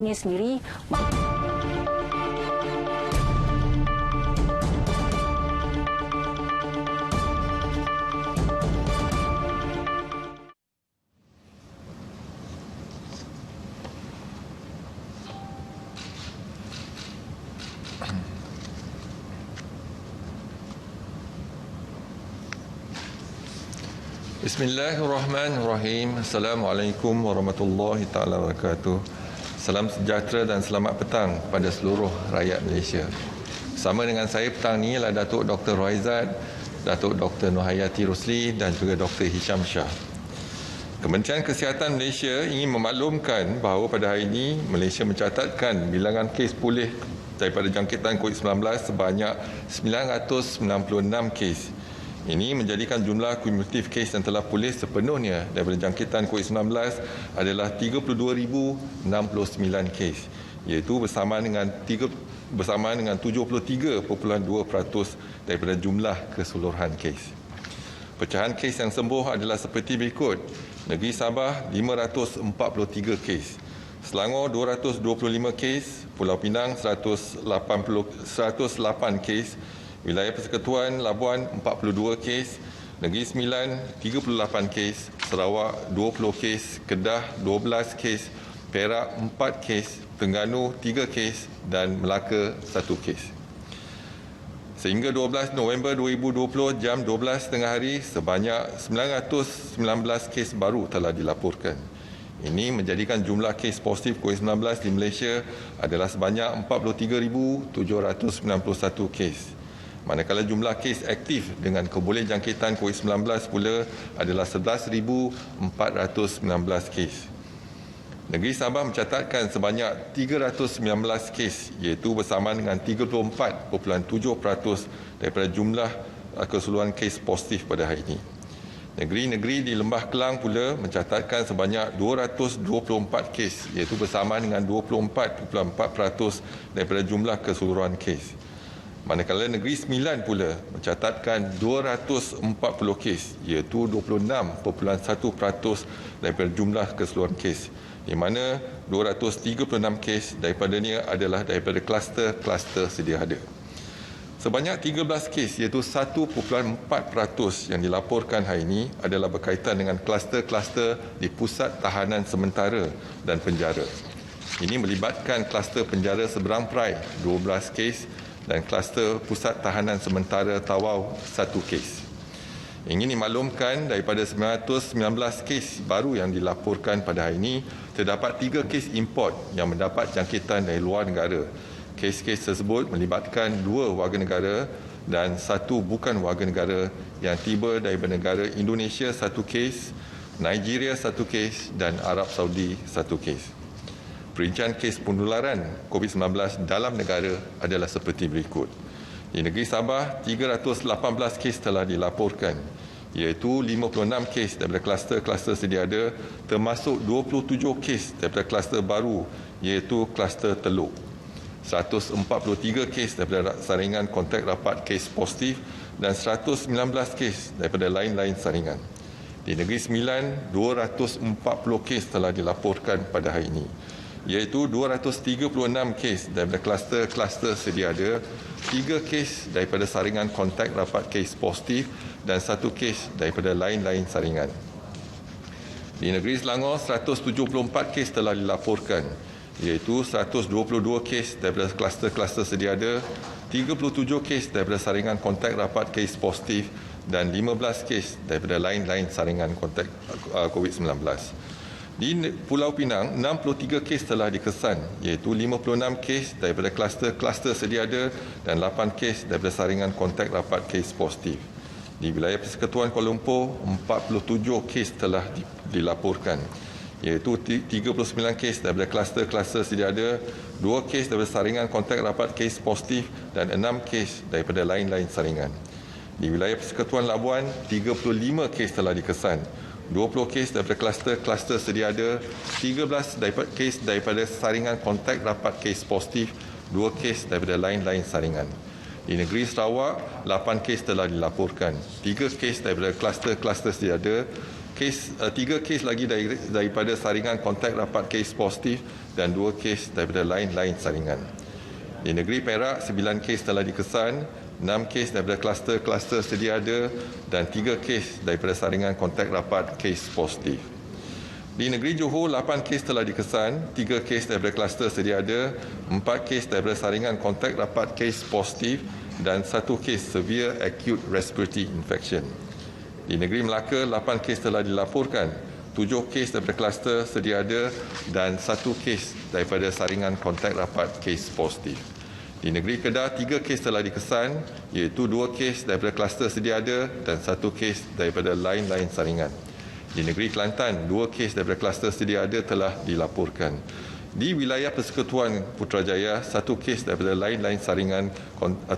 ini sendiri. Bismillahirrahmanirrahim. Assalamualaikum warahmatullahi taala wabarakatuh. Salam sejahtera dan selamat petang pada seluruh rakyat Malaysia. Bersama dengan saya petang ini adalah Datuk Dr. Rohaizat, Datuk Dr. Nurhayati Rosli dan juga Dr. Hisham Shah. Kementerian Kesihatan Malaysia ingin memaklumkan bahawa pada hari ini Malaysia mencatatkan bilangan kes pulih daripada jangkitan COVID-19 sebanyak 996 kes. Ini menjadikan jumlah kumulatif kes yang telah pulih sepenuhnya daripada jangkitan COVID-19 adalah 32,069 kes, iaitu bersamaan dengan 73.2% daripada jumlah keseluruhan kes. Pecahan kes yang sembuh adalah seperti berikut: Negeri Sabah 543 kes, Selangor 225 kes, Pulau Pinang 108 kes, Wilayah Persekutuan Labuan 42 kes, Negeri Sembilan 38 kes, Sarawak 20 kes, Kedah 12 kes, Perak 4 kes, Terengganu 3 kes dan Melaka 1 kes. Sehingga 12 November 2020 jam 12 tengah hari, sebanyak 919 kes baru telah dilaporkan. Ini menjadikan jumlah kes positif COVID-19 di Malaysia adalah sebanyak 43,791 kes. Manakala jumlah kes aktif dengan keboleh jangkitan COVID-19 pula adalah 11,419 kes. Negeri Sabah mencatatkan sebanyak 319 kes, iaitu bersamaan dengan 34.7% daripada jumlah keseluruhan kes positif pada hari ini. Negeri-negeri di Lembah Kelang pula mencatatkan sebanyak 224 kes, iaitu bersamaan dengan 24.4% daripada jumlah keseluruhan kes. Manakala Negeri Sembilan pula mencatatkan 240 kes, iaitu 26.1% daripada jumlah keseluruhan kes, di mana 236 kes daripadanya adalah daripada kluster sedia ada. Sebanyak 13 kes, iaitu 1.4% yang dilaporkan hari ini adalah berkaitan dengan kluster-kluster di pusat tahanan sementara dan penjara. Ini melibatkan kluster penjara Seberang Perai 12 kes dan kluster pusat tahanan sementara Tawau 1 kes. Ingin dimaklumkan daripada 919 kes baru yang dilaporkan pada hari ini, terdapat 3 kes import yang mendapat jangkitan dari luar negara. Kes-kes tersebut melibatkan 2 warga negara dan 1 bukan warga negara yang tiba daripada negara Indonesia 1 kes, Nigeria 1 kes dan Arab Saudi 1 kes. Perincian kes penularan COVID-19 dalam negara adalah seperti berikut. Di Negeri Sabah, 318 kes telah dilaporkan, iaitu 56 kes daripada kluster sedia ada, termasuk 27 kes daripada kluster baru, iaitu kluster Teluk. 143 kes daripada saringan kontak rapat kes positif dan 119 kes daripada lain-lain saringan. Di Negeri Sembilan, 240 kes telah dilaporkan pada hari ini, iaitu 236 kes daripada kluster sedia ada, 3 kes daripada saringan kontak rapat kes positif dan 1 kes daripada lain-lain saringan. Di Negeri Selangor, 174 kes telah dilaporkan, iaitu 122 kes daripada kluster sedia ada, 37 kes daripada saringan kontak rapat kes positif dan 15 kes daripada lain-lain saringan kontak COVID-19. Di Pulau Pinang, 63 kes telah dikesan, iaitu 56 kes daripada kluster sedia ada dan 8 kes daripada saringan kontak rapat kes positif. Di wilayah Persekutuan Kuala Lumpur, 47 kes telah dilaporkan, iaitu 39 kes daripada kluster sedia ada, 2 kes daripada saringan kontak rapat kes positif dan 6 kes daripada lain-lain saringan. Di wilayah Persekutuan Labuan, 35 kes telah dikesan, 20 kes daripada kluster sedia ada, 13 kes daripada saringan kontak rapat kes positif, 2 kes daripada lain-lain saringan. Di negeri Sarawak, 8 kes telah dilaporkan, 3 kes daripada kluster sedia ada, 3 kes lagi daripada saringan kontak rapat kes positif dan 2 kes daripada lain-lain saringan. Di negeri Perak, 9 kes telah dikesan, 6 kes daripada kluster-kluster sedia ada dan 3 kes daripada saringan kontak rapat kes positif. Di negeri Johor, 8 kes telah dikesan, 3 kes daripada kluster sedia ada, 4 kes daripada saringan kontak rapat kes positif dan 1 kes severe acute respiratory infection. Di negeri Melaka, 8 kes telah dilaporkan, 7 kes daripada kluster sedia ada dan 1 kes daripada saringan kontak rapat kes positif. Di negeri Kedah, 3 kes telah dikesan, iaitu 2 kes daripada kluster sedia ada dan 1 kes daripada lain-lain saringan. Di negeri Kelantan, 2 kes daripada kluster sedia ada telah dilaporkan. Di wilayah Persekutuan Putrajaya, 1 kes daripada lain-lain saringan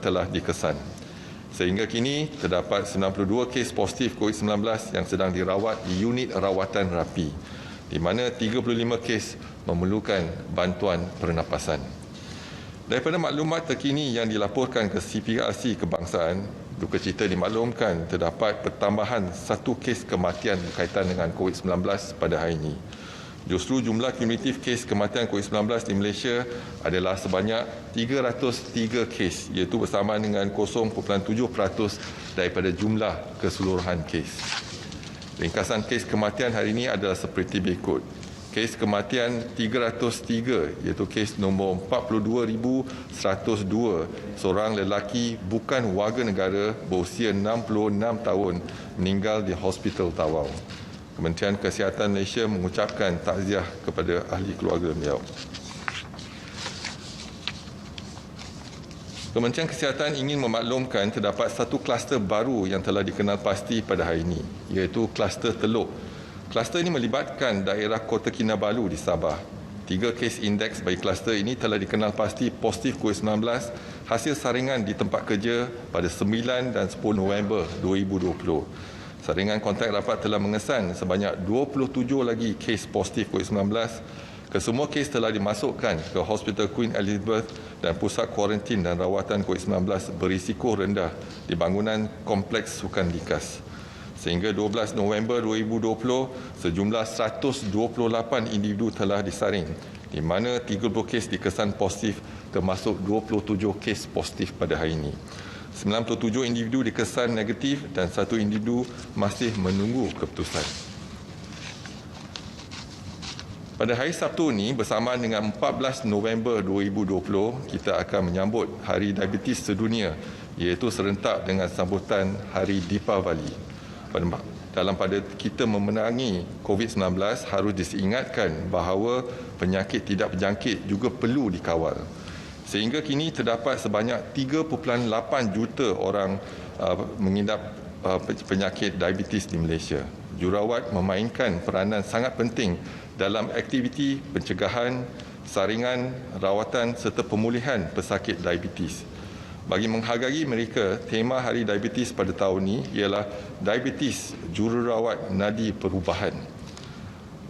telah dikesan. Sehingga kini, terdapat 92 kes positif COVID-19 yang sedang dirawat di unit rawatan rapi, di mana 35 kes memerlukan bantuan pernafasan. Daripada maklumat terkini yang dilaporkan ke CPRC Kebangsaan, duka cita dimaklumkan terdapat pertambahan 1 kes kematian berkaitan dengan COVID-19 pada hari ini. Justru jumlah kumulatif kes kematian COVID-19 di Malaysia adalah sebanyak 303 kes, iaitu bersamaan dengan 0.7% daripada jumlah keseluruhan kes. Ringkasan kes kematian hari ini adalah seperti berikut. Kes kematian 303, iaitu kes nombor 42,102, seorang lelaki bukan warga negara berusia 66 tahun meninggal di Hospital Tawau. Kementerian Kesihatan Malaysia mengucapkan takziah kepada ahli keluarga beliau. Kementerian Kesihatan ingin memaklumkan terdapat 1 kluster baru yang telah dikenal pasti pada hari ini, iaitu kluster Teluk. Kluster ini melibatkan daerah Kota Kinabalu di Sabah. 3 kes indeks bagi kluster ini telah dikenal pasti positif COVID-19 hasil saringan di tempat kerja pada 9 dan 10 November 2020. Saringan kontak rapat telah mengesan sebanyak 27 lagi kes positif COVID-19. Kesemua kes telah dimasukkan ke Hospital Queen Elizabeth dan pusat kuarantin dan rawatan COVID-19 berisiko rendah di bangunan Kompleks Sukan Likas. Sehingga 12 November 2020, sejumlah 128 individu telah disaring, di mana 30 kes dikesan positif termasuk 27 kes positif pada hari ini. 97 individu dikesan negatif dan 1 individu masih menunggu keputusan. Pada hari Sabtu ini, bersamaan dengan 14 November 2020, kita akan menyambut Hari Diabetes Sedunia, iaitu serentak dengan sambutan Hari Deepavali. Pada kita memenangi COVID-19, harus diingatkan bahawa penyakit tidak berjangkit juga perlu dikawal. Sehingga kini terdapat sebanyak 3.8 juta orang mengidap penyakit diabetes di Malaysia. Jurawat memainkan peranan sangat penting dalam aktiviti pencegahan, saringan, rawatan serta pemulihan pesakit diabetes. Bagi menghargai mereka, tema Hari Diabetes pada tahun ini ialah Diabetes Jururawat Nadi Perubahan.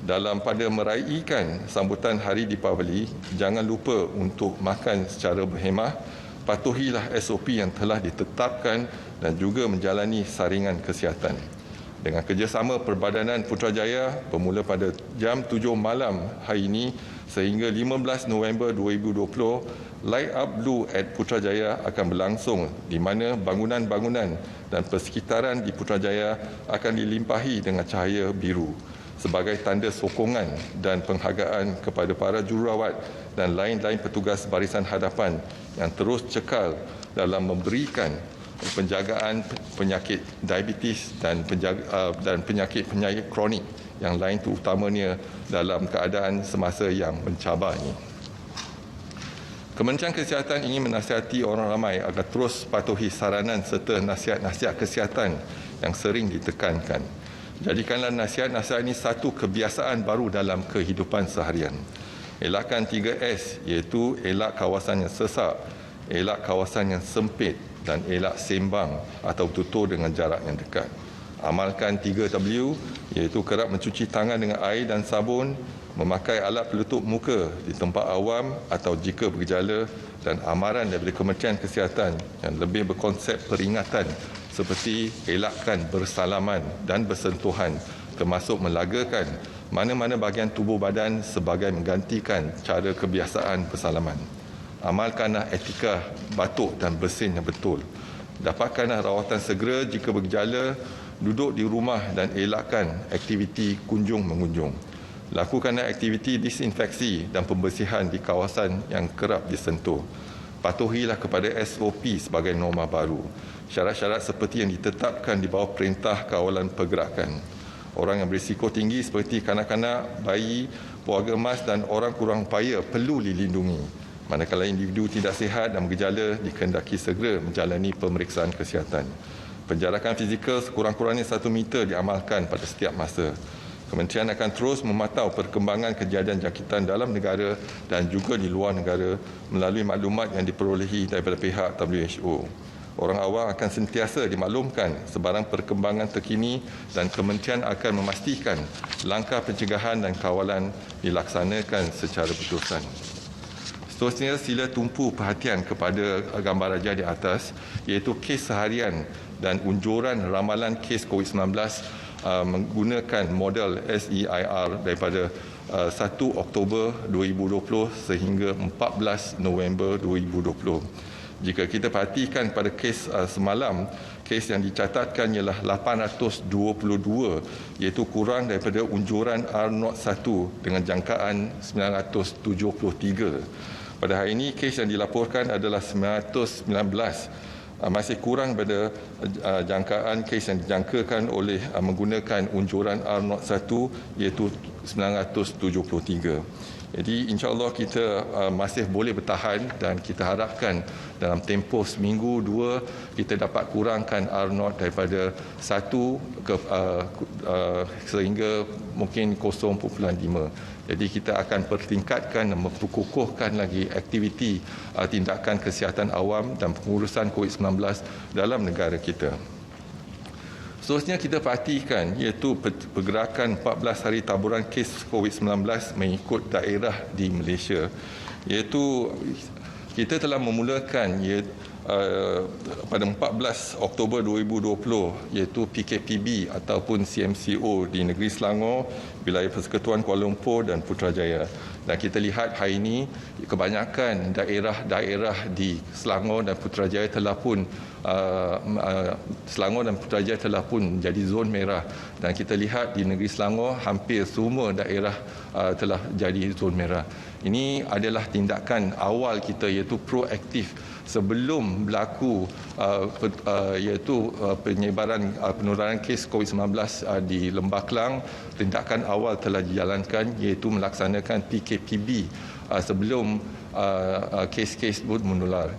Pada meraikan sambutan Hari Deepavali, jangan lupa untuk makan secara berhemah, patuhilah SOP yang telah ditetapkan dan juga menjalani saringan kesihatan. Dengan kerjasama Perbadanan Putrajaya, bermula pada jam 7 malam hari ini sehingga 15 November 2020, Light Up Blue at Putrajaya akan berlangsung, di mana bangunan-bangunan dan persekitaran di Putrajaya akan dilimpahi dengan cahaya biru sebagai tanda sokongan dan penghargaan kepada para jururawat dan lain-lain petugas barisan hadapan yang terus cekal dalam memberikan penjagaan penyakit diabetes dan penyakit-penyakit kronik yang lain, terutamanya dalam keadaan semasa yang mencabar ini. Kementerian Kesihatan ingin menasihati orang ramai agar terus patuhi saranan serta nasihat-nasihat kesihatan yang sering ditekankan. Jadikanlah nasihat-nasihat ini satu kebiasaan baru dalam kehidupan seharian. Elakkan 3S, iaitu elak kawasan yang sesak, elak kawasan yang sempit dan elak sembang atau tutur dengan jarak yang dekat. Amalkan 3W, iaitu kerap mencuci tangan dengan air dan sabun, memakai alat pelutup muka di tempat awam atau jika bergejala, dan amaran daripada Kementerian Kesihatan yang lebih berkonsep peringatan seperti elakkan bersalaman dan bersentuhan termasuk melagakan mana-mana bahagian tubuh badan sebagai menggantikan cara kebiasaan bersalaman. Amalkanlah etika batuk dan bersin yang betul. Dapatkanlah rawatan segera jika bergejala, duduk di rumah dan elakkan aktiviti kunjung-mengunjung. Lakukanlah aktiviti disinfeksi dan pembersihan di kawasan yang kerap disentuh. Patuhilah kepada SOP sebagai norma baru. Syarat-syarat seperti yang ditetapkan di bawah Perintah Kawalan Pergerakan. Orang yang berisiko tinggi seperti kanak-kanak, bayi, pewarga emas dan orang kurang upaya perlu dilindungi. Manakala individu tidak sihat dan bergejala dikehendaki segera menjalani pemeriksaan kesihatan. Penjarakan fizikal sekurang-kurangnya 1 meter diamalkan pada setiap masa. Kementerian akan terus memantau perkembangan kejadian jangkitan dalam negara dan juga di luar negara melalui maklumat yang diperolehi daripada pihak WHO. Orang awam akan sentiasa dimaklumkan sebarang perkembangan terkini dan kementerian akan memastikan langkah pencegahan dan kawalan dilaksanakan secara berterusan. Seterusnya, sila tumpu perhatian kepada gambar rajah di atas, iaitu kes seharian dan unjuran ramalan kes COVID-19 menggunakan model SEIR daripada 1 Oktober 2020 sehingga 14 November 2020. Jika kita perhatikan pada kes semalam, kes yang dicatatkan ialah 822, iaitu kurang daripada unjuran R01 dengan jangkaan 973. Pada hari ini, kes yang dilaporkan adalah 919. Masih kurang pada jangkaan kes yang dijangkakan oleh menggunakan unjuran R01 iaitu 973. Jadi insya-Allah kita masih boleh bertahan dan kita harapkan dalam tempoh seminggu, 2 kita dapat kurangkan R0 daripada 1 ke sehingga mungkin 0.5. Jadi kita akan pertingkatkan dan memperkukuhkan lagi aktiviti tindakan kesihatan awam dan pengurusan COVID-19 dalam negara kita. Seterusnya kita perhatikan iaitu pergerakan 14 hari taburan kes COVID-19 mengikut daerah di Malaysia. Iaitu kita telah memulakan pada 14 Oktober 2020 iaitu PKPB ataupun CMCO di negeri Selangor, wilayah Persekutuan Kuala Lumpur dan Putrajaya. Dan kita lihat hari ini kebanyakan daerah-daerah di Selangor dan Putrajaya telah pun menjadi zon merah, dan kita lihat di negeri Selangor hampir semua daerah telah jadi zon merah. Ini adalah tindakan awal kita iaitu proaktif sebelum berlaku iaitu penyebaran penularan kes COVID-19 di Lembah Kelang. Tindakan awal telah dijalankan iaitu melaksanakan PKPB sebelum kes-kes menular,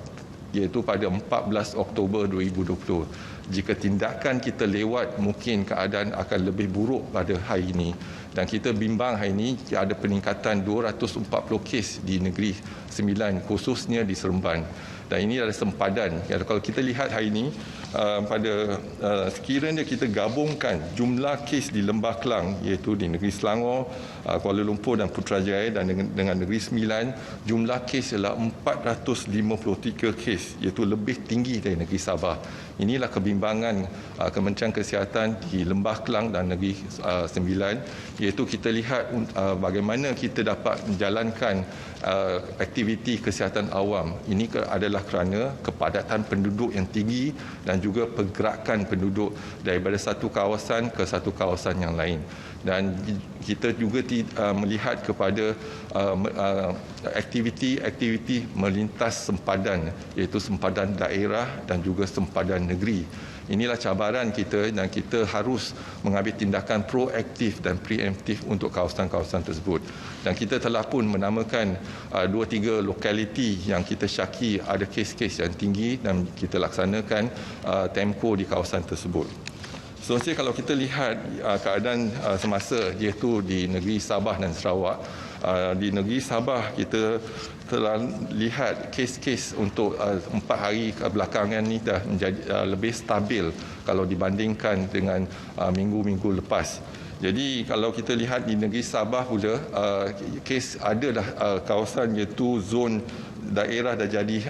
iaitu pada 14 Oktober 2020. Jika tindakan kita lewat, mungkin keadaan akan lebih buruk pada hari ini. Dan kita bimbang hari ini ada peningkatan 240 kes di Negeri Sembilan, khususnya di Seremban. Dan ini adalah sempadan. Kalau kita lihat hari ini, pada sekiranya kita gabungkan jumlah kes di Lembah Kelang, iaitu di Negeri Selangor, Kuala Lumpur dan Putrajaya, dan dengan Negeri Sembilan, jumlah kes ialah 453 kes, iaitu lebih tinggi dari Negeri Sabah. Inilah kebimbangan Kementerian Kesihatan di Lembah Kelang dan Negeri Sembilan, iaitu kita lihat bagaimana kita dapat menjalankan aktiviti kesihatan awam. Ini adalah kerana kepadatan penduduk yang tinggi dan juga pergerakan penduduk daripada satu kawasan ke satu kawasan yang lain. Dan kita juga melihat kepada aktiviti melintas sempadan, iaitu sempadan daerah dan juga sempadan negeri. Inilah cabaran kita dan kita harus mengambil tindakan proaktif dan preemptif untuk kawasan-kawasan tersebut. Dan kita telah pun menamakan 2-3 lokaliti yang kita syaki ada kes-kes yang tinggi dan kita laksanakan temko di kawasan tersebut. Seterusnya, kalau kita lihat keadaan semasa iaitu di negeri Sabah dan Sarawak, di negeri Sabah kita telah lihat kes-kes untuk 4 hari kebelakangan ini dah menjadi lebih stabil kalau dibandingkan dengan minggu-minggu lepas. Jadi kalau kita lihat di negeri Sabah pula, kes adalah kawasan iaitu zon daerah dah jadi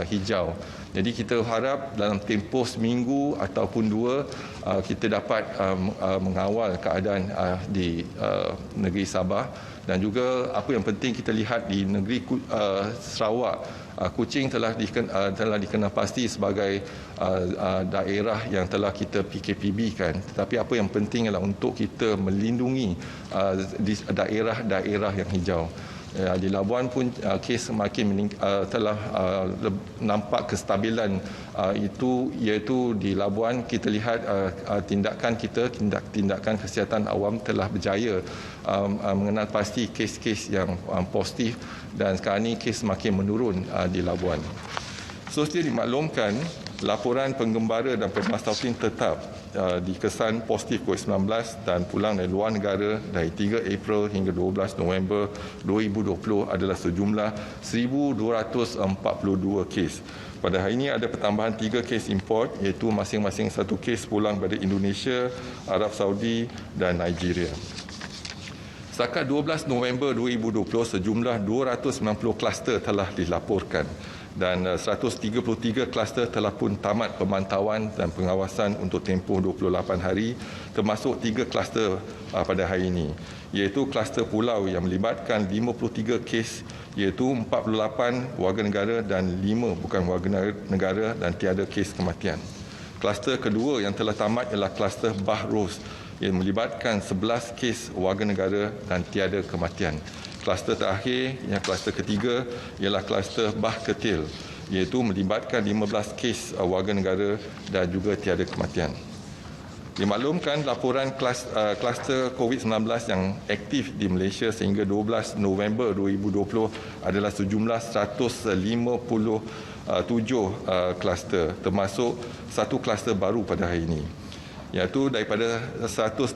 hijau. Jadi kita harap dalam tempoh seminggu ataupun dua kita dapat mengawal keadaan di negeri Sabah. Dan juga apa yang penting kita lihat di negeri Sarawak, Kuching telah dikenal pasti sebagai daerah yang telah kita PKPB-kan. Tetapi apa yang penting adalah untuk kita melindungi daerah-daerah yang hijau. Di Labuan pun kes semakin telah nampak kestabilan itu, iaitu di Labuan kita lihat tindakan kesihatan awam telah berjaya mengenal pasti kes-kes yang positif, dan sekarang ini kes semakin menurun di Labuan. Seterusnya dimaklumkan laporan penggembara dan pemas tautin tetap dikesan positif COVID-19 dan pulang dari luar negara dari 3 April hingga 12 November 2020 adalah sejumlah 1,242 kes. Pada hari ini ada pertambahan 3 kes import, iaitu masing-masing 1 kes pulang dari Indonesia, Arab Saudi dan Nigeria. Setakat 12 November 2020, sejumlah 290 kluster telah dilaporkan dan 133 kluster telah pun tamat pemantauan dan pengawasan untuk tempoh 28 hari, termasuk 3 kluster pada hari ini, iaitu kluster pulau yang melibatkan 53 kes, iaitu 48 warga negara dan 5 bukan warga negara, dan tiada kes kematian. Kluster kedua yang telah tamat ialah kluster Bah Ros yang melibatkan 11 kes warga negara dan tiada kematian. Kluster terakhir, yang kluster ketiga, ialah kluster Bah Ketil, iaitu melibatkan 15 kes warga negara dan juga tiada kematian. Dimaklumkan laporan kluster COVID-19 yang aktif di Malaysia sehingga 12 November 2020 adalah sejumlah 157 kluster, termasuk 1 kluster baru pada hari ini, iaitu daripada 157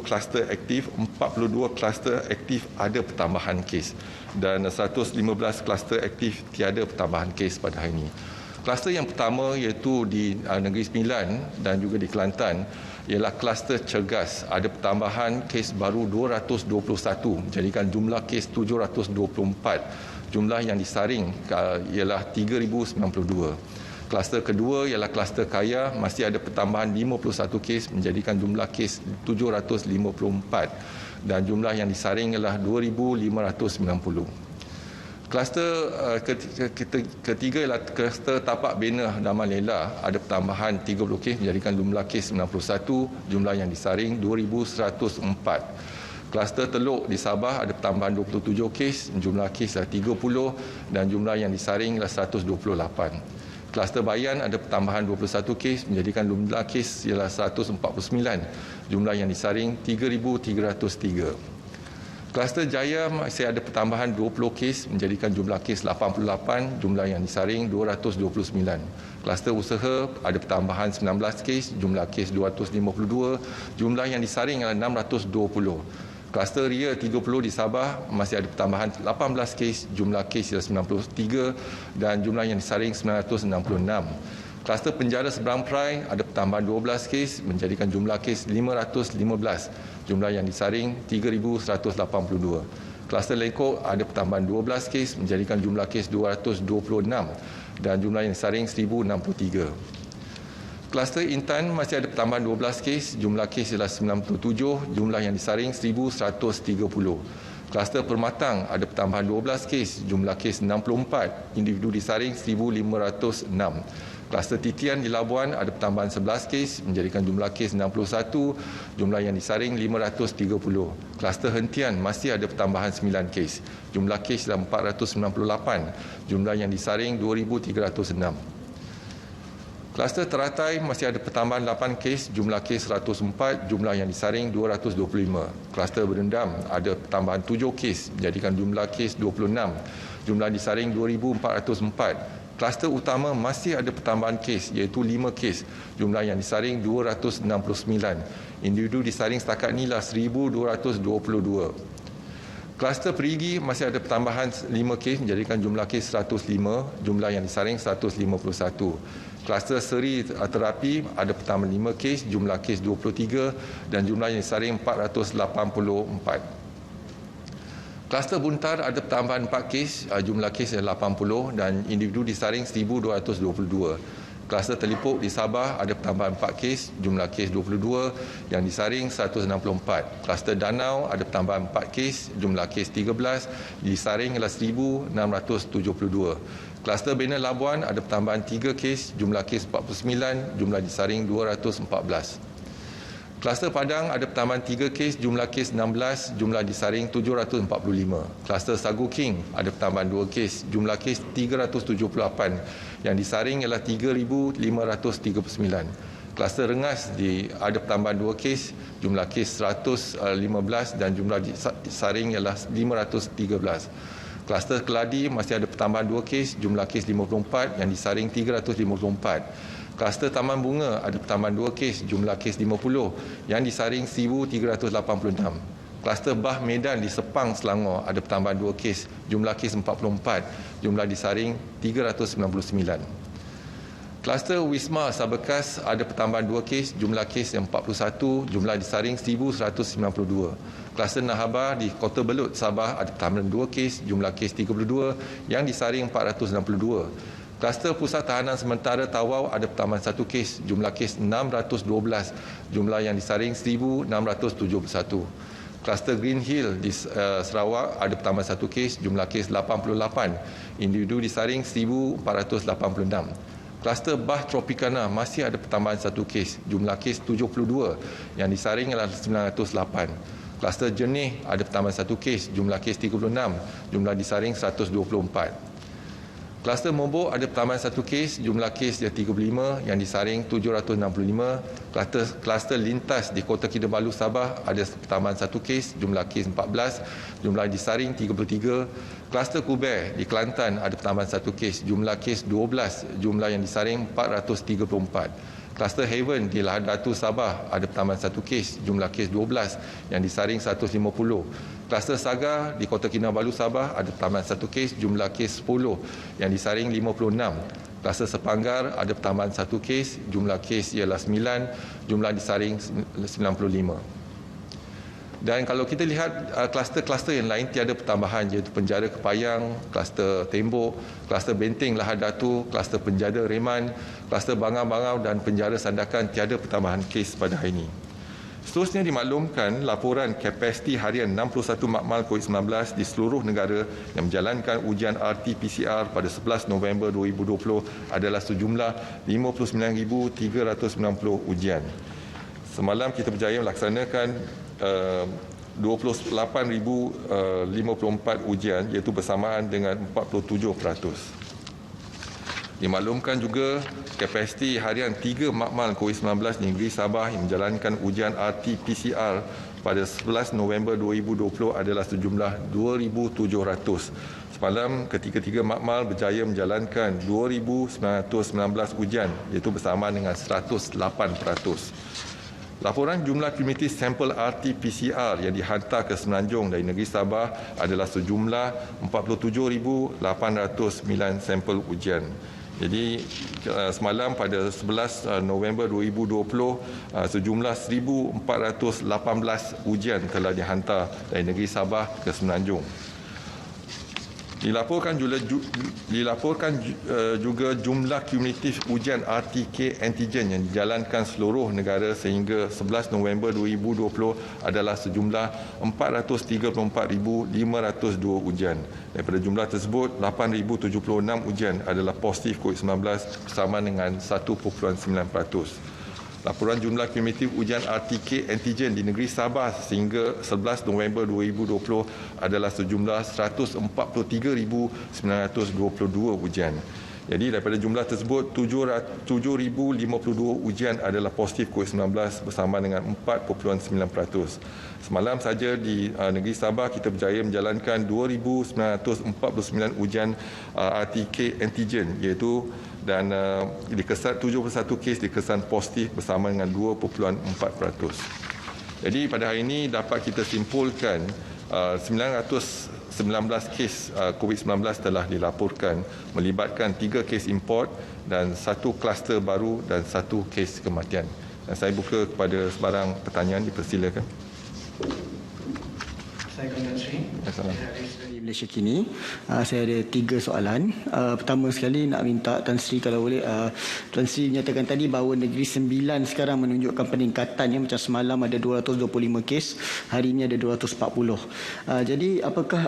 kluster aktif, 42 kluster aktif ada pertambahan kes dan 115 kluster aktif tiada pertambahan kes pada hari ini. Kluster yang pertama iaitu di Negeri Sembilan dan juga di Kelantan ialah kluster Cergas. Ada pertambahan kes baru 221, menjadikan jumlah kes 724. Jumlah yang disaring ialah 3,092. Kluster kedua ialah kluster Kaya, masih ada pertambahan 51 kes, menjadikan jumlah kes 754 dan jumlah yang disaring ialah 2,590. Kluster ketiga ialah kluster Tapak Bena Daman Lela, ada pertambahan 30 kes, menjadikan jumlah kes 91, jumlah yang disaring 2,104. Kluster Teluk di Sabah ada pertambahan 27 kes, jumlah kes adalah 30 dan jumlah yang disaring adalah 128. Kluster Bayan ada pertambahan 21 kes, menjadikan jumlah kes ialah 149, jumlah yang disaring 3,303. Kluster Jaya masih ada pertambahan 20 kes, menjadikan jumlah kes 88, jumlah yang disaring 229. Kluster Usaha ada pertambahan 19 kes, jumlah kes 252, jumlah yang disaring adalah 620. Kluster Ria 30 di Sabah masih ada pertambahan 18 kes, jumlah kes ialah 93 dan jumlah yang disaring 966. Kluster Penjara Seberang Perai ada pertambahan 12 kes, menjadikan jumlah kes 515. Jumlah yang disaring 3,182. Kluster Lengkok ada pertambahan 12 kes, menjadikan jumlah kes 226 dan jumlah yang disaring 1,063. Kluster Intan masih ada pertambahan 12 kes, jumlah kes ialah 97, jumlah yang disaring 1,130. Kluster Permatang ada pertambahan 12 kes, jumlah kes 64, individu disaring 1,506. Kluster Titian di Labuan ada pertambahan 11 kes, menjadikan jumlah kes 61, jumlah yang disaring 530. Kluster Hentian masih ada pertambahan 9 kes, jumlah kes adalah 498, jumlah yang disaring 2,306. Kluster Teratai masih ada pertambahan 8 kes, jumlah kes 104, jumlah yang disaring 225. Kluster Berendam ada pertambahan 7 kes, menjadikan jumlah kes 26, jumlah disaring 2,404. Kluster utama masih ada pertambahan kes, iaitu 5 kes, jumlah yang disaring 269. Individu disaring setakat inilah 1,222. Kluster Perigi masih ada pertambahan 5 kes, menjadikan jumlah kes 105, jumlah yang disaring 151. Kluster Seri Terapi ada pertambahan 5 kes, jumlah kes 23 dan jumlah yang disaring 484. Kluster Buntar ada pertambahan 4 kes, jumlah kes 80 dan individu disaring 1,222. Kluster Telipuk di Sabah ada pertambahan 4 kes, jumlah kes 22, yang disaring 164. Kluster Danau ada pertambahan 4 kes, jumlah kes 13, disaring ialah 1,672. Kluster Bena Labuan ada pertambahan 3 kes, jumlah kes 49, jumlah disaring 214. Kluster Padang ada pertambahan 3 kes, jumlah kes 16, jumlah disaring 745. Kluster Sagu King ada pertambahan 2 kes, jumlah kes 378, yang disaring ialah 3,539. Kluster Rengas ada pertambahan 2 kes, jumlah kes 115 dan jumlah disaring ialah 513. Kluster Keladi masih ada pertambahan 2 kes, jumlah kes 54, yang disaring 354. Kluster Taman Bunga ada pertambahan 2 kes, jumlah kes 50, yang disaring 1,386. Kluster Bah Medan di Sepang, Selangor ada pertambahan 2 kes, jumlah kes 44, jumlah disaring 399. Kluster Wisma Sabekas ada pertambahan 2 kes, jumlah kes 41, jumlah disaring 1,192. Kluster Nahabah di Kota Belud, Sabah ada pertambahan 2 kes, jumlah kes 32, yang disaring 462. Kluster Pusat Tahanan Sementara Tawau ada pertambahan 1 kes, jumlah kes 612, jumlah yang disaring 1,671. Kluster Green Hill di Sarawak ada pertambahan 1 kes, jumlah kes 88, individu disaring 1,486. Kluster Bah Tropicana masih ada pertambahan 1 kes, jumlah kes 72, yang disaring adalah 908. Kluster Jernih ada pertambahan 1 kes, jumlah kes 36, jumlah disaring 124. Kluster Mombok ada pertambahan 1 kes, jumlah kes 35, yang disaring 765. Kluster Lintas di Kota Kinabalu, Sabah ada pertambahan 1 kes, jumlah kes 14, jumlah disaring 33. Kluster Kuber di Kelantan ada pertambahan 1 kes, jumlah kes 12, jumlah yang disaring 434. Kluster Haven di Lahad Datu, Sabah ada pertambahan 1 kes, jumlah kes 12, yang disaring 150. Kluster Saga di Kota Kinabalu, Sabah ada pertambahan 1 kes, jumlah kes 10, yang disaring 56. Kluster Sepanggar ada pertambahan 1 kes, jumlah kes ialah 9, jumlah disaring 95. Dan kalau kita lihat kluster-kluster yang lain tiada pertambahan, iaitu Penjara Kepayang, kluster Tembok, kluster Benteng Lahad Datu, kluster Penjara Reman, kluster Bangau-Bangau dan Penjara Sandakan tiada pertambahan kes pada hari ini. Seterusnya dimaklumkan laporan kapasiti harian 61 makmal COVID-19 di seluruh negara yang menjalankan ujian RT-PCR pada 11 November 2020 adalah sejumlah 59,390 ujian. Semalam kita berjaya melaksanakan 28,054 ujian, iaitu bersamaan dengan 47%. Dimaklumkan juga kapasiti harian 3 makmal COVID-19 di negeri Sabah yang menjalankan ujian RT-PCR pada 11 November 2020 adalah sejumlah 2,700. Semalam ketiga-tiga makmal berjaya menjalankan 2,919 ujian, iaitu bersamaan dengan 108%. Laporan jumlah kumulatif sampel RT-PCR yang dihantar ke Semenanjung dari negeri Sabah adalah sejumlah 47,809 sampel ujian. Jadi semalam pada 11 November 2020 sejumlah 1,418 ujian telah dihantar dari negeri Sabah ke Semenanjung. Dilaporkan juga jumlah kumulatif ujian RT-K antigen yang dijalankan seluruh negara sehingga 11 November 2020 adalah sejumlah 434,502 ujian. Daripada jumlah tersebut, 8,076 ujian adalah positif COVID-19 bersama dengan 1.9%. Laporan jumlah kumulatif ujian RT-K antigen di negeri Sabah sehingga 11 November 2020 adalah sejumlah 143,922 ujian. Jadi daripada jumlah tersebut 7,052 ujian adalah positif COVID-19 bersama dengan 4.9%. Semalam saja di negeri Sabah kita berjaya menjalankan 2,949 ujian RT-K antigen, iaitu dan dikesan 71 kes dikesan positif bersama dengan 2.4%. Jadi pada hari ini dapat kita simpulkan 919 kes COVID-19 telah dilaporkan melibatkan 3 kes import dan 1 kluster baru dan 1 kes kematian. Dan saya buka kepada sebarang pertanyaan, dipersilakan. Saya Kandang Sri. Assalamualaikum. Dari Malaysia kini, saya ada 3 soalan. Pertama sekali nak minta Tan Sri kalau boleh, Tan Sri menyatakan tadi bahawa Negeri Sembilan sekarang menunjukkan peningkatan, macam semalam ada 225 kes, hari ini ada 240. Jadi apakah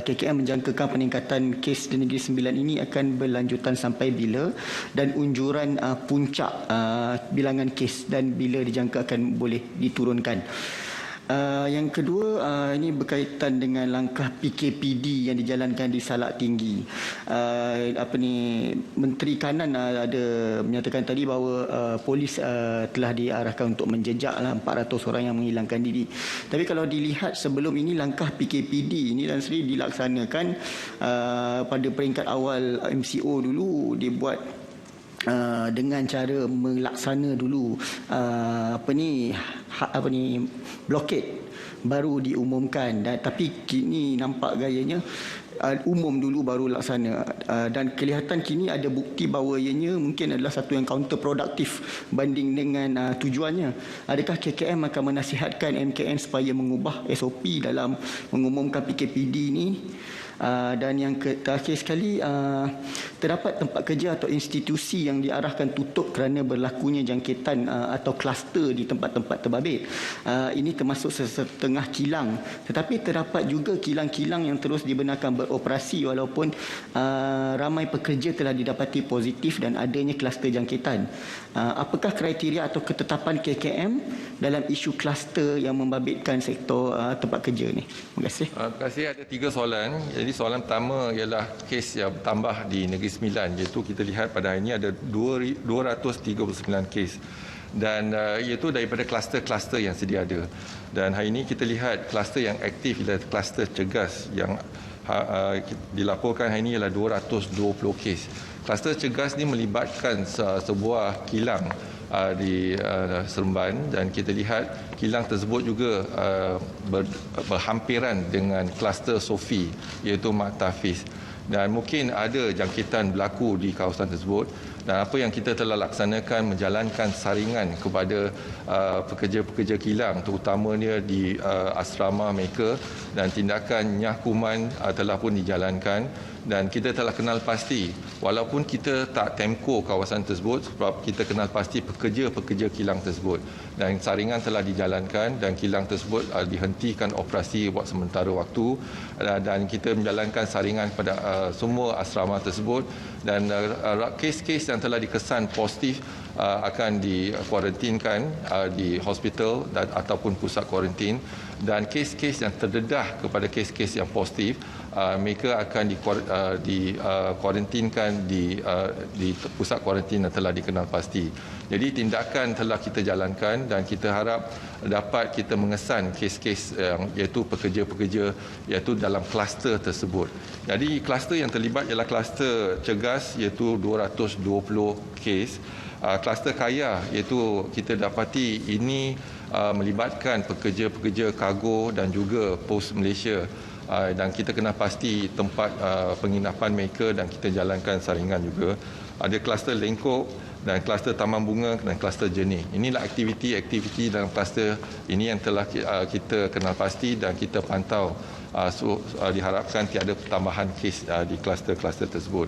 KKM menjangkakan peningkatan kes di Negeri Sembilan ini akan berlanjutan sampai bila, dan unjuran puncak bilangan kes dan bila dijangka akan boleh diturunkan? Yang kedua, ini berkaitan dengan langkah PKPD yang dijalankan di Salak Tinggi. Menteri Kanan ada menyatakan tadi bahawa polis telah diarahkan untuk menjejak 400 orang yang menghilangkan diri. Tapi kalau dilihat sebelum ini, langkah PKPD ini dan sendiri dilaksanakan pada peringkat awal MCO dulu, dibuat dengan cara melaksana dulu blokade baru diumumkan, tapi kini nampak gayanya umum dulu baru laksana, dan kelihatan kini ada bukti bahawa ianya mungkin adalah satu yang counterproduktif banding dengan tujuannya. Adakah KKM akan menasihatkan MKN supaya mengubah SOP dalam mengumumkan PKPD ini? Dan yang terakhir sekali, terdapat tempat kerja atau institusi yang diarahkan tutup kerana berlakunya jangkitan atau kluster di tempat-tempat terbabit. Ini termasuk setengah kilang, tetapi terdapat juga kilang-kilang yang terus dibenarkan beroperasi walaupun ramai pekerja telah didapati positif dan adanya kluster jangkitan. Apakah kriteria atau ketetapan KKM dalam isu kluster yang membabitkan sektor tempat kerja ni? Terima kasih. Terima kasih. Ada 3 soalan. Jadi soalan pertama ialah kes yang bertambah di Negeri Sembilan, iaitu kita lihat pada hari ini ada 239 kes, dan iaitu daripada kluster-kluster yang sedia ada. Dan hari ini kita lihat kluster yang aktif ialah kluster Cegas yang dilaporkan hari ini ialah 220 kes. Kluster Cegas ni melibatkan sebuah kilang di Seremban, dan kita lihat kilang tersebut juga berhampiran dengan kluster Sofi, iaitu Mat Tafiz, dan mungkin ada jangkitan berlaku di kawasan tersebut. Dan apa yang kita telah laksanakan, menjalankan saringan kepada pekerja-pekerja kilang, terutamanya di asrama mereka, dan tindakan nyahkuman telah pun dijalankan. Dan kita telah kenal pasti, walaupun kita tak temko kawasan tersebut, sebab kita kenal pasti pekerja-pekerja kilang tersebut, dan saringan telah dijalankan dan kilang tersebut dihentikan operasi buat sementara waktu, dan kita menjalankan saringan kepada semua asrama tersebut, dan kes-kes yang telah dikesan positif akan dikuarantinkan di hospital ataupun pusat kuarantin, dan kes-kes yang terdedah kepada kes-kes yang positif, mereka akan dikuarantinkan di pusat kuarantin yang telah dikenal pasti. Jadi tindakan telah kita jalankan, dan kita harap dapat kita mengesan kes-kes iaitu pekerja-pekerja iaitu dalam kluster tersebut. Jadi kluster yang terlibat ialah kluster Cegas, iaitu 220 kes. Kluster Kaya, iaitu kita dapati ini melibatkan pekerja-pekerja kargo dan juga pos Malaysia, dan kita kena pasti tempat penginapan mereka, dan kita jalankan saringan juga. Ada kluster Lengkok dan kluster Taman Bunga dan kluster Jernih. Inilah aktiviti-aktiviti dalam kluster ini yang telah kita kenal pasti dan kita pantau. Diharapkan tiada pertambahan kes di kluster-kluster tersebut.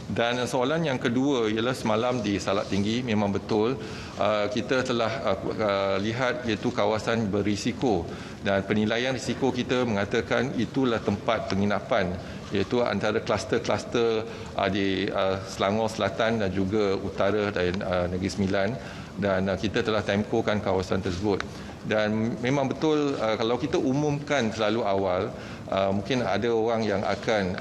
Dan soalan yang kedua ialah semalam di Salak Tinggi, memang betul kita telah lihat iaitu kawasan berisiko, dan penilaian risiko kita mengatakan itulah tempat penginapan, iaitu antara kluster-kluster di Selangor Selatan dan juga utara dan Negeri Sembilan, dan kita telah tempokan kawasan tersebut. Dan memang betul kalau kita umumkan terlalu awal, mungkin ada orang yang akan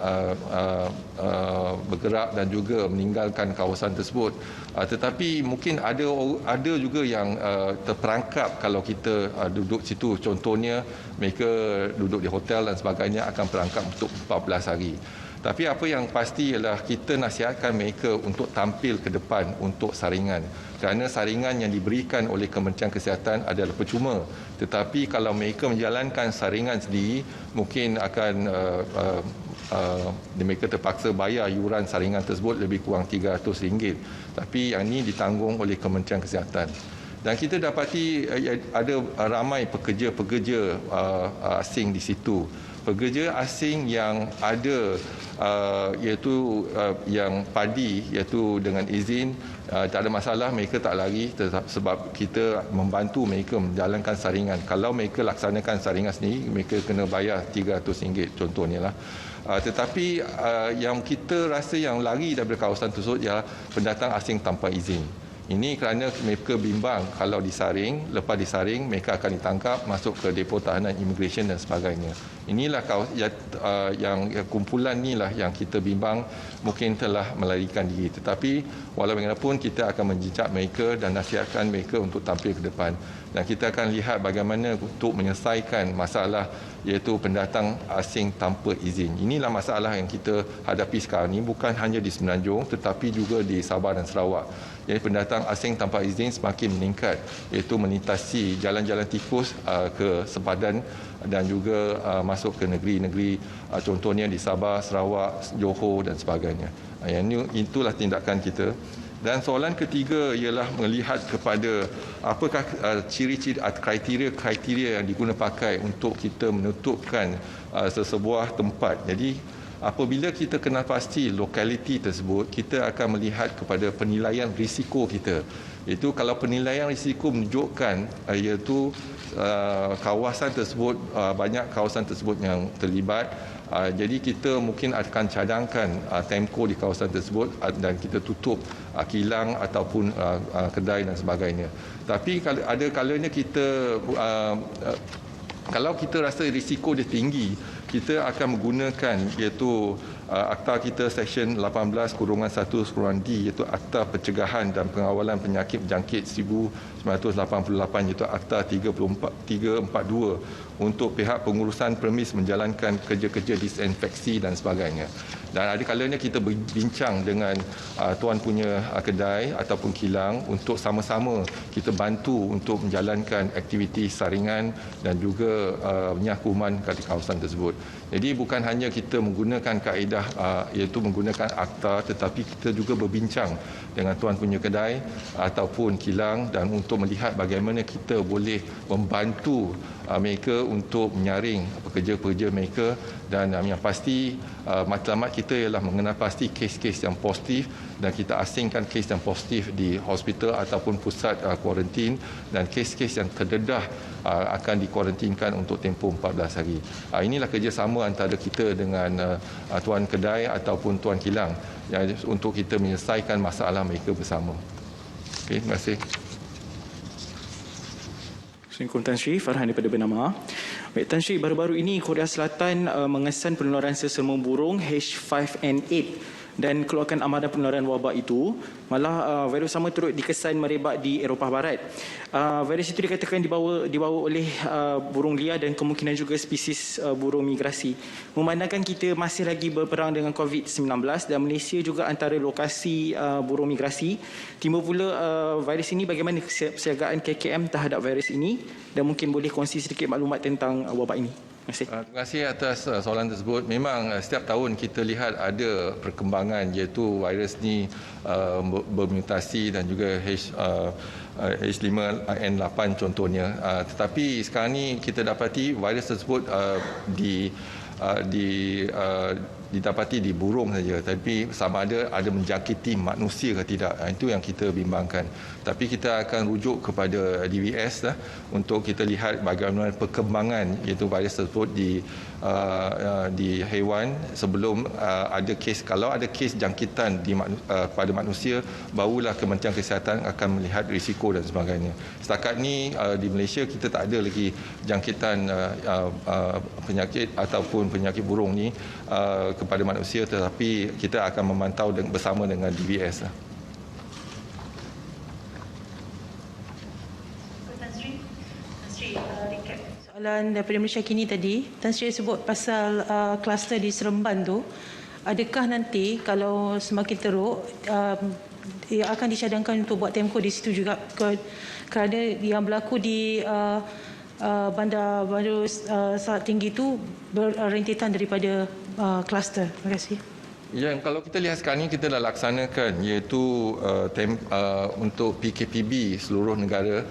bergerak dan juga meninggalkan kawasan tersebut. Tetapi mungkin ada juga yang terperangkap kalau kita duduk situ. Contohnya mereka duduk di hotel dan sebagainya akan perangkap untuk 14 hari. Tapi apa yang pasti ialah kita nasihatkan mereka untuk tampil ke depan untuk saringan. Kerana saringan yang diberikan oleh Kementerian Kesihatan adalah percuma. Tetapi kalau mereka menjalankan saringan sendiri, mungkin akan mereka terpaksa bayar yuran saringan tersebut lebih kurang RM300. Tapi yang ini ditanggung oleh Kementerian Kesihatan. Dan kita dapati ada ramai pekerja-pekerja asing di situ. Pekerja asing yang ada iaitu yang padi iaitu dengan izin, tak ada masalah, mereka tak lari sebab kita membantu mereka menjalankan saringan. Kalau mereka laksanakan saringan sendiri, mereka kena bayar RM300 contohnya lah. Tetapi yang kita rasa yang lari daripada kawasan tersebut ialah pendatang asing tanpa izin. Ini kerana mereka bimbang kalau disaring, lepas disaring mereka akan ditangkap, masuk ke depo tahanan immigration dan sebagainya. Inilah yang kumpulan inilah yang kita bimbang mungkin telah melarikan diri. Tetapi walau bagaimanapun kita akan menjejak mereka dan nasihatkan mereka untuk tampil ke depan. Dan kita akan lihat bagaimana untuk menyelesaikan masalah iaitu pendatang asing tanpa izin. Inilah masalah yang kita hadapi sekarang ini, bukan hanya di Semenanjung tetapi juga di Sabah dan Sarawak. Jadi pendatang asing tanpa izin semakin meningkat, iaitu melintasi jalan-jalan tikus ke sempadan dan juga masuk ke negeri-negeri contohnya di Sabah, Sarawak, Johor dan sebagainya. Itulah tindakan kita. Dan soalan ketiga ialah melihat kepada apakah ciri-ciri kriteria yang digunakan pakai untuk kita menentukan sesebuah tempat. Jadi apabila kita kenal pasti lokaliti tersebut, kita akan melihat kepada penilaian risiko kita. Itu kalau penilaian risiko menunjukkan iaitu kawasan tersebut, banyak kawasan tersebut yang terlibat, jadi kita mungkin akan cadangkan temko di kawasan tersebut dan kita tutup kilang ataupun kedai dan sebagainya. Tapi ada kalanya kita kalau kita rasa risiko dia tinggi, kita akan menggunakan iaitu akta kita Seksyen 18-1-D iaitu Akta Pencegahan dan Pengawalan Penyakit Berjangkit 1988 iaitu Akta 342 untuk pihak pengurusan permis menjalankan kerja-kerja disinfeksi dan sebagainya. Dan ada kalanya kita berbincang dengan tuan punya kedai ataupun kilang untuk sama-sama kita bantu untuk menjalankan aktiviti saringan dan juga penyakuman di kawasan tersebut. Jadi bukan hanya kita menggunakan kaedah iaitu menggunakan akta, tetapi kita juga berbincang dengan tuan punya kedai ataupun kilang dan untuk melihat bagaimana kita boleh membantu mereka untuk menyaring pekerja-pekerja mereka. Dan yang pasti matlamat kita ialah mengenal pasti kes-kes yang positif dan kita asingkan kes yang positif di hospital ataupun pusat kuarantin, dan kes-kes yang terdedah akan dikuarantinkan untuk tempoh 14 hari. Inilah kerjasama antara kita dengan tuan kedai ataupun tuan kilang untuk kita menyelesaikan masalah mereka bersama. Okey, terima kasih. Assalamualaikum Tan Sri, Farhan daripada Bernama. Baik Tan Sri, baru-baru ini Korea Selatan mengesan penularan seseramung burung H5N8 dan keluarkan amaran penularan wabak itu. Malah virus sama turut dikesan merebak di Eropah Barat. Virus itu dikatakan dibawa oleh burung liar dan kemungkinan juga spesies burung migrasi. Memandangkan kita masih lagi berperang dengan COVID-19 dan Malaysia juga antara lokasi burung migrasi, timbul pula virus ini, bagaimana kesiagaan KKM terhadap virus ini, dan mungkin boleh kongsi sedikit maklumat tentang wabak ini. Terima kasih atas soalan tersebut. Memang setiap tahun kita lihat ada perkembangan iaitu virus ni bermutasi dan juga H5N8 contohnya. Tetapi sekarang ni kita dapati virus tersebut didapati di burung saja, tapi sama ada menjangkiti manusia ke tidak, itu yang kita bimbangkan. Tapi kita akan rujuk kepada DBS untuk kita lihat bagaimana perkembangan iaitu virus tersebut di haiwan sebelum ada kes. Kalau ada kes jangkitan pada manusia, barulah Kementerian Kesihatan akan melihat risiko dan sebagainya. Setakat ni di Malaysia kita tak ada lagi jangkitan penyakit ataupun penyakit burung ni kepada manusia, tetapi kita akan memantau bersama dengan DBS. Soalan daripada Malaysia Kini tadi, Tan Sri sebut pasal kluster di Seremban tu. Adakah nanti kalau semakin teruk akan dicadangkan untuk buat temko di situ juga, kerana yang berlaku di bandar baru Saat Tinggi itu berrentetan daripada kluster. Terima kasih. Ya, kalau kita lihat sekarang ni kita dah laksanakan iaitu untuk PKPB seluruh negara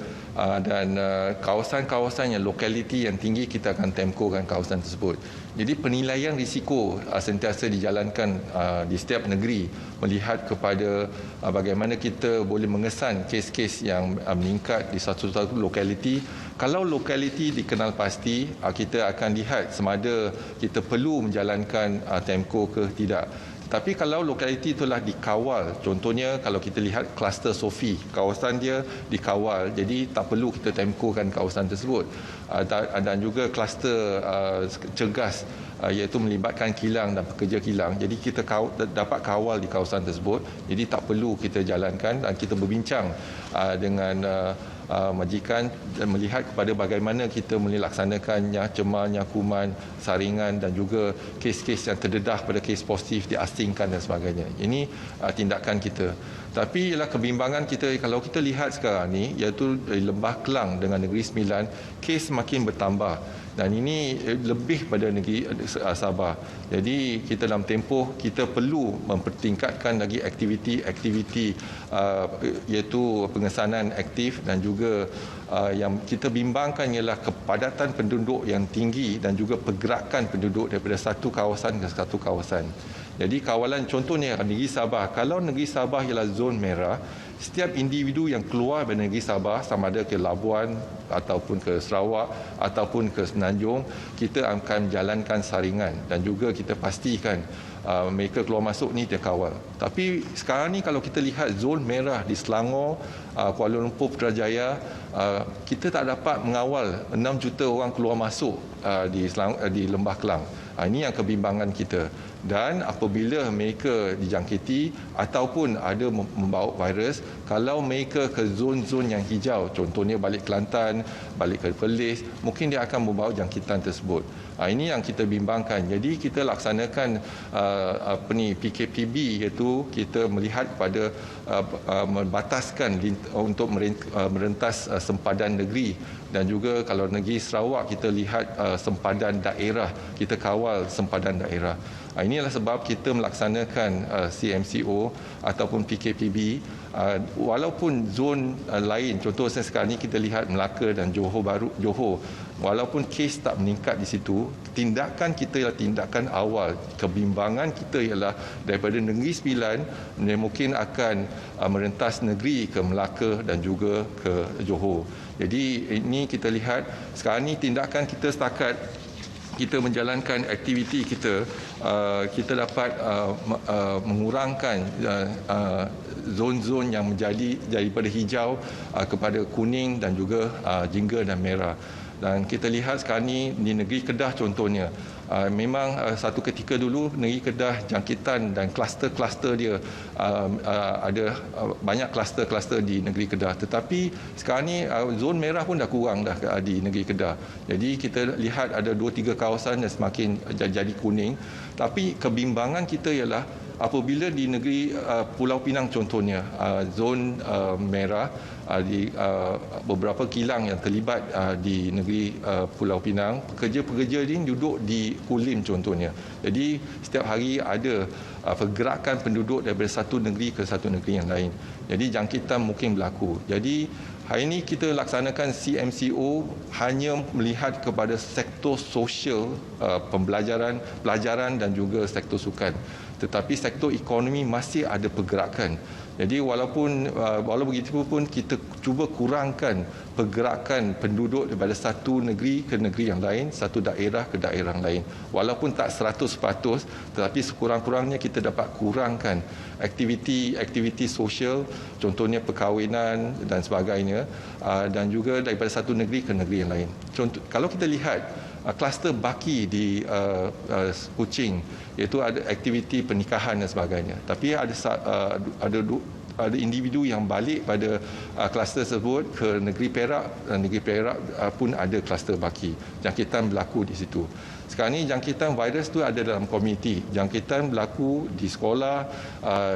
dan kawasan-kawasan yang lokaliti yang tinggi kita akan temkokan kawasan tersebut. Jadi penilaian risiko sentiasa dijalankan di setiap negeri melihat kepada bagaimana kita boleh mengesan kes-kes yang meningkat di satu-satu lokaliti. Kalau lokaliti dikenal pasti, kita akan lihat sama ada kita perlu menjalankan temko ke tidak. Tapi kalau lokaliti itulah dikawal, contohnya kalau kita lihat kluster Sofi, kawasan dia dikawal, jadi tak perlu kita temkokan kawasan tersebut. Dan juga kluster Cergas, iaitu melibatkan kilang dan pekerja kilang. Jadi kita dapat kawal di kawasan tersebut, jadi tak perlu kita jalankan dan kita berbincang dengan majikan dan melihat kepada bagaimana kita boleh laksanakannya, cemar, nyakuman, saringan dan juga kes-kes yang terdedah pada kes positif diasingkan dan sebagainya. Ini tindakan kita. Tapi ialah kebimbangan kita kalau kita lihat sekarang ni iaitu Lembah Kelang dengan Negeri Sembilan, kes semakin bertambah. Dan ini lebih pada negeri Sabah. Jadi kita dalam tempoh kita perlu mempertingkatkan lagi aktiviti iaitu pengesanan aktif dan juga yang kita bimbangkan ialah kepadatan penduduk yang tinggi dan juga pergerakan penduduk daripada satu kawasan ke satu kawasan. Jadi kawalan contohnya negeri Sabah, kalau negeri Sabah ialah zon merah, setiap individu yang keluar dari negeri Sabah sama ada ke Labuan ataupun ke Sarawak ataupun ke Semenanjung, kita akan menjalankan saringan dan juga kita pastikan mereka keluar masuk ni terkawal. Tapi sekarang ni kalau kita lihat zon merah di Selangor, Kuala Lumpur, Putrajaya, kita tak dapat mengawal 6 juta orang keluar masuk di Lembah Kelang. Ini yang kebimbangan kita. Dan apabila mereka dijangkiti ataupun ada membawa virus, kalau mereka ke zon-zon yang hijau, contohnya balik Kelantan, balik ke Perlis, mungkin dia akan membawa jangkitan tersebut. Ini yang kita bimbangkan. Jadi kita laksanakan PKPB, iaitu kita melihat pada membataskan untuk merentas sempadan negeri, dan juga kalau negeri Sarawak kita lihat sempadan daerah, kita kawal sempadan daerah. Inilah sebab kita melaksanakan CMCO ataupun PKPB. Walaupun zon lain, contoh sekarang ini kita lihat Melaka dan Johor, walaupun kes tak meningkat di situ, tindakan kita ialah tindakan awal. Kebimbangan kita ialah daripada Negeri Sembilan mungkin akan merentas negeri ke Melaka dan juga ke Johor. Jadi ini kita lihat sekarang ini tindakan kita setakat kita menjalankan aktiviti kita, kita dapat mengurangkan zon-zon yang menjadi daripada hijau kepada kuning dan juga jingga dan merah. Dan kita lihat sekarang ni di negeri Kedah contohnya, memang satu ketika dulu negeri Kedah jangkitan dan kluster-kluster dia ada banyak kluster-kluster di negeri Kedah, tetapi sekarang ni zon merah pun dah kurang dah di negeri Kedah. Jadi kita lihat ada 2-3 kawasan yang semakin jadi kuning. Tapi kebimbangan kita ialah apabila di negeri Pulau Pinang contohnya zon merah, di beberapa kilang yang terlibat di negeri Pulau Pinang, pekerja-pekerja ini duduk di Kulim contohnya. Jadi setiap hari ada pergerakan penduduk daripada satu negeri ke satu negeri yang lain. Jadi jangkitan mungkin berlaku. Jadi hari ini kita laksanakan CMCO hanya melihat kepada sektor sosial, pelajaran dan juga sektor sukan. Tetapi sektor ekonomi masih ada pergerakan. Jadi walaupun begitu pun kita cuba kurangkan pergerakan penduduk daripada satu negeri ke negeri yang lain, satu daerah ke daerah yang lain. Walaupun tak 100%, tetapi sekurang-kurangnya kita dapat kurangkan aktiviti sosial, contohnya perkahwinan dan sebagainya, dan juga daripada satu negeri ke negeri yang lain. Contoh, kalau kita lihat kluster Baki di Kuching, iaitu ada aktiviti pernikahan dan sebagainya. Tapi ada individu yang balik pada kluster tersebut ke negeri Perak, dan negeri Perak pun ada kluster Baki. Jangkitan berlaku di situ. Sekarang ini jangkitan virus tu ada dalam komuniti. Jangkitan berlaku di sekolah,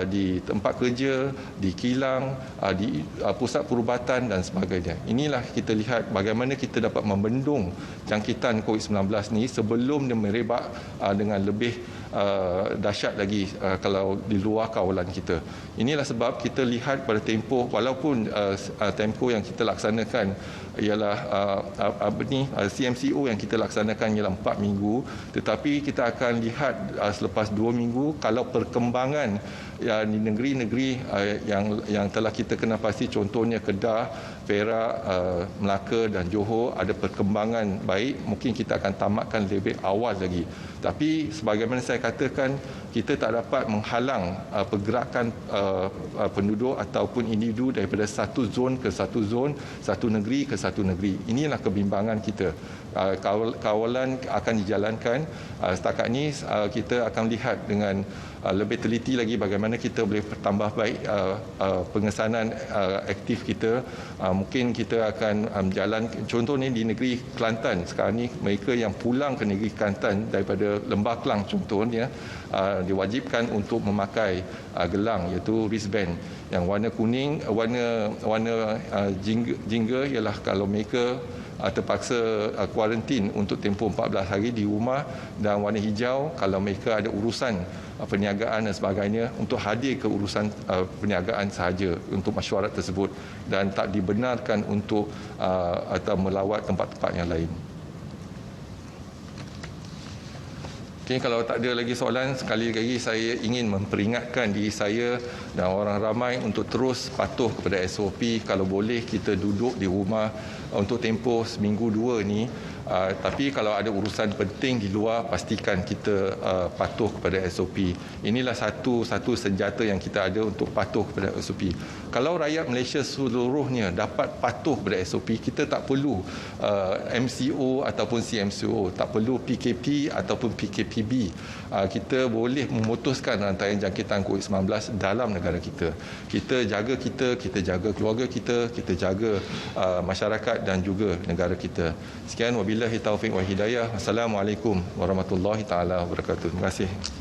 di tempat kerja, di kilang, di pusat perubatan dan sebagainya. Inilah kita lihat bagaimana kita dapat membendung jangkitan COVID-19 ni sebelum dia merebak dengan lebih dahsyat lagi kalau di luar kawalan kita. Inilah sebab kita lihat pada tempoh, walaupun tempoh yang kita laksanakan ialah CMCO yang kita laksanakan ialah 4 minggu, tetapi kita akan lihat selepas 2 minggu kalau perkembangan di negeri-negeri yang telah kita kenal pasti, contohnya Kedah, Perak, Melaka dan Johor ada perkembangan baik, mungkin kita akan tamatkan lebih awal lagi. Tapi sebagaimana saya katakan, kita tak dapat menghalang pergerakan penduduk ataupun individu daripada satu zon ke satu zon, satu negeri ke satu negeri. Inilah kebimbangan kita. Kawalan akan dijalankan. Setakat ini kita akan lihat dengan lebih teliti lagi bagaimana kita boleh tambah baik pengesanan aktif kita. Mungkin kita akan jalan, contohnya di negeri Kelantan sekarang ni, mereka yang pulang ke negeri Kelantan daripada Lembah Kelang contohnya, diwajibkan untuk memakai gelang iaitu wristband yang warna kuning, warna jingga ialah kalau mereka terpaksa kuarantin untuk tempoh 14 hari di rumah, dan warna hijau kalau mereka ada urusan perniagaan dan sebagainya untuk hadir ke urusan perniagaan sahaja untuk mesyuarat tersebut dan tak dibenarkan untuk atau melawat tempat-tempat yang lain. Okay, kalau tak ada lagi soalan, sekali lagi saya ingin memperingatkan diri saya dan orang ramai untuk terus patuh kepada SOP. Kalau boleh kita duduk di rumah untuk tempoh seminggu 2 ni. Tapi kalau ada urusan penting di luar, pastikan kita patuh kepada SOP. Inilah satu senjata yang kita ada untuk patuh kepada SOP. Kalau rakyat Malaysia seluruhnya dapat patuh kepada SOP, kita tak perlu MCO ataupun CMCO, tak perlu PKP ataupun PKPB. Kita boleh memutuskan rantaian jangkitan COVID-19 dalam negara kita. Kita jaga keluarga kita jaga masyarakat dan juga negara kita. Sekian, wabillahi taufiq wal hidayah. Assalamualaikum warahmatullahi taala wabarakatuh. Terima kasih.